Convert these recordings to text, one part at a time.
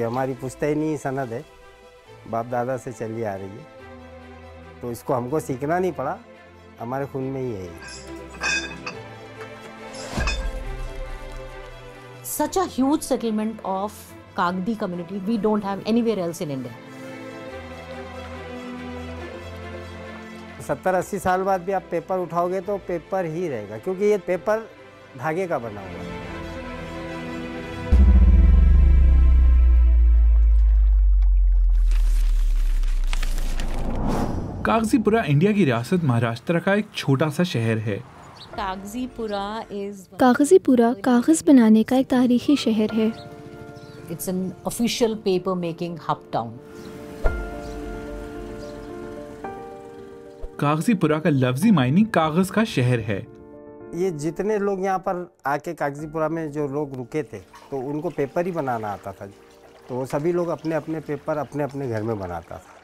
ये हमारी पुश्तैनी सनद है, बाप दादा से चली आ रही है, तो इसको हमको सीखना नहीं पड़ा, हमारे खून में ही है ये। Such a huge settlement of Kagdi community we don't have anywhere else in India. 70-80 साल बाद भी आप पेपर उठाओगे तो पेपर ही रहेगा, क्योंकि ये पेपर धागे का बना हुआ है। कागजीपुरा इंडिया की रियासत महाराष्ट्र का एक छोटा सा शहर है। कागजीपुरा कागज बनाने का एक तारीखी शहर है। It's an official paper making hub town. Kagzipura का लफ्जी मायने कागज का शहर है। ये जितने लोग यहाँ पर आके कागजीपुरा में जो लोग रुके थे, तो उनको पेपर ही बनाना आता था, तो वो सभी लोग अपने अपने पेपर अपने अपने घर में बनाता था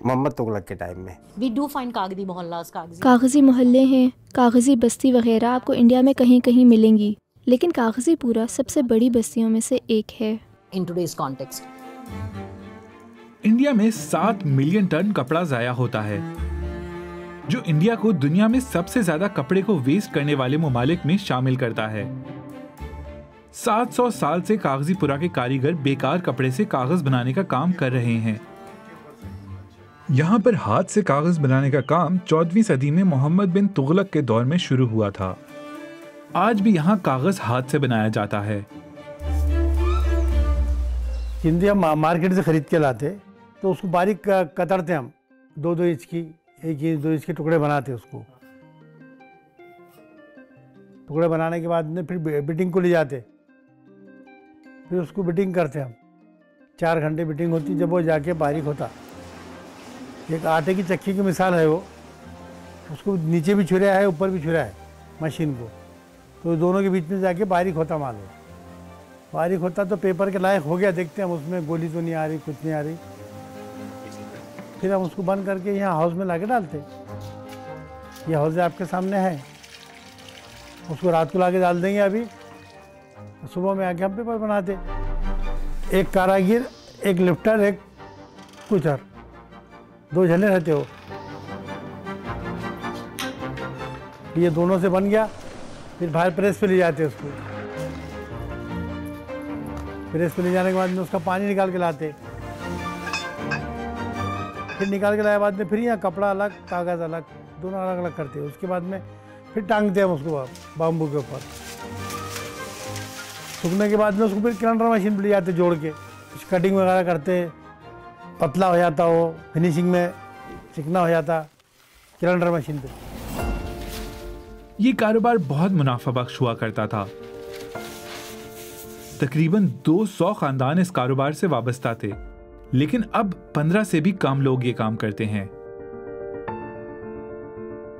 मोहम्मद तुगलक के टाइम में। We do find कागजी मोहल्लास, कागजी मोहल्ले हैं, कागजी बस्ती वगैरह आपको इंडिया में कहीं कहीं मिलेंगी, लेकिन कागजीपुरा सबसे बड़ी बस्तियों में से एक है। In today's context, इंडिया में 7 मिलियन टन कपड़ा जाया होता है, जो इंडिया को दुनिया में सबसे ज्यादा कपड़े को वेस्ट करने वाले ममालिक में शामिल करता है। 700 साल से कागजीपुरा के कारीगर बेकार कपड़े से कागज बनाने का काम कर रहे हैं। यहाँ पर हाथ से कागज बनाने का काम 14वीं सदी में मोहम्मद बिन तुगलक के दौर में शुरू हुआ था। आज भी यहाँ कागज हाथ से बनाया जाता है। हिंदी हम मार्केट से खरीद के लाते, तो उसको बारीक कतरते हम, 2-2 इंच की, 1 इंच 2 इंच के टुकड़े बनाते। उसको टुकड़े बनाने के बाद में फिर बिटिंग को ले जाते, फिर उसको बिटिंग करते हम। 4 घंटे बिटिंग होती, जब वो जाके बारीक होता। एक आटे की चक्की की मिसाल है वो, उसको नीचे भी छुरा है ऊपर भी छुरा है मशीन को, तो दोनों के बीच में जाके बारीक होता माल हो। बारीक होता तो पेपर के लायक हो गया, देखते हैं हम उसमें गोली तो नहीं आ रही, कुछ नहीं आ रही। फिर हम उसको बंद करके यहाँ हाउस में ला के डालते। ये हाउस आपके सामने है, उसको रात को ला के डाल देंगे अभी, सुबह में आके हम पेपर बनाते। एक कारागिर, एक लिफ्टर, एक कुचर, 2 जने रहते हो। ये दोनों से बन गया, फिर बाहर प्रेस पे ले जाते उसको। प्रेस पे ले जाने के बाद में उसका पानी निकाल के लाते, फिर निकाल के लाए बाद में फिर यहाँ कपड़ा अलग, कागज़ अलग, दोनों अलग अलग करते हैं। उसके बाद में फिर टांगते हैं उसको बाम्बू के ऊपर। सूखने के बाद में उसको फिर ग्राइंडर मशीन पे ले जाते जोड़ के, कटिंग वगैरह करते, पतला हो जाता हो, फिनिशिंग में चिकना हो जाता ग्राइंडर मशीन पे। ये कारोबार बहुत मुनाफा बख्श हुआ करता था। तकरीबन 200 खानदान इस कारोबार से वाबस्ता थे, लेकिन अब 15 से भी कम लोग ये काम करते हैं।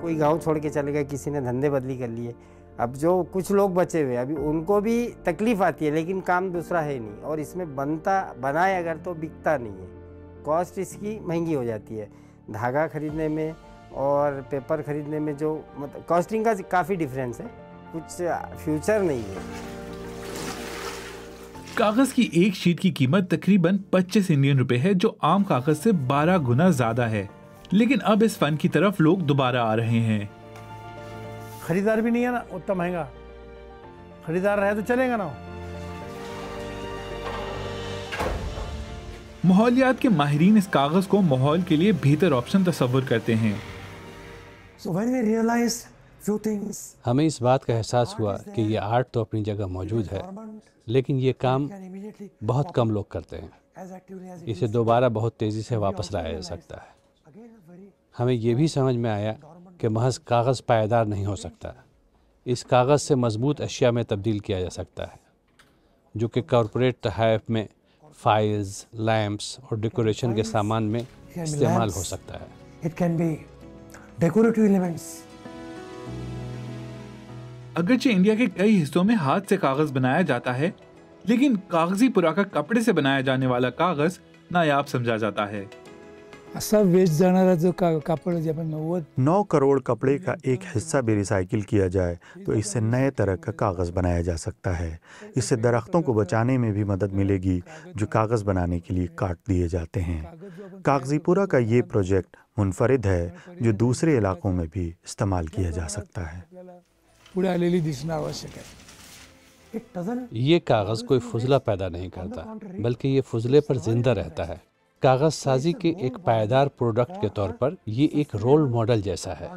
कोई गांव छोड़ के चले गए, किसी ने धंधे बदली कर लिए। अब जो कुछ लोग बचे हुए, अभी उनको भी तकलीफ आती है, लेकिन काम दूसरा है नहीं, और इसमें बनाए अगर तो बिकता नहीं है। कॉस्ट इसकी महंगी हो जाती है, धागा खरीदने में और पेपर खरीदने में जो मतलब कॉस्टिंग का काफ़ी डिफरेंस है, कुछ फ्यूचर नहीं है। कागज की एक शीट की कीमत तकरीबन 25 इंडियन रुपए है, जो आम कागज से 12 गुना ज्यादा है। लेकिन अब इस फन की तरफ लोग दोबारा आ रहे हैं। खरीदार भी नहीं है ना उतना महंगा, खरीदार रहे तो चलेगा ना। माहौलियात के माहिरीन इस कागज को माहौल के लिए बेहतर ऑप्शन तस्वुर करते हैं। हमें इस बात का एहसास हुआ कि ये आर्ट तो अपनी जगह मौजूद है, लेकिन ये काम बहुत कम लोग करते हैं। इसे दोबारा बहुत तेज़ी से वापस लाया जा सकता है। हमें ये भी समझ में आया कि महज कागज़ पायदार नहीं हो सकता। इस कागज़ से मजबूत अशिया में तब्दील किया जा सकता है, जो कि कॉरपोरेट तहफ़ में फाइल्स, लैंप्स और डेकोरेशन के सामान में इस्तेमाल हो सकता है। अगरचे इंडिया के कई हिस्सों में हाथ से कागज बनाया जाता है, लेकिन कागजीपुरा का कपड़े से बनाया जाने वाला कागज नायाब समझा जाता है। असा वेस्ट जाणारा जो कापड जे आपण 9 करोड़ कपड़े का एक हिस्सा भी रिसाइकिल किया जाए तो इससे नए तरह का कागज़ बनाया जा सकता है। इससे दरख्तों को बचाने में भी मदद मिलेगी जो कागज़ बनाने के लिए काट दिए जाते हैं। कागज़ीपुरा का ये प्रोजेक्ट मुनफरिद है जो दूसरे इलाकों में भी इस्तेमाल किया जा सकता है। पुढे आलेली दिसणं आवश्यक आहे। ये कागज़ कोई फुजला पैदा नहीं करता, बल्कि ये फुजले पर जिंदा रहता है। कागज़ साजी के एक पायदार प्रोडक्ट के तौर पर ये एक रोल मॉडल जैसा है।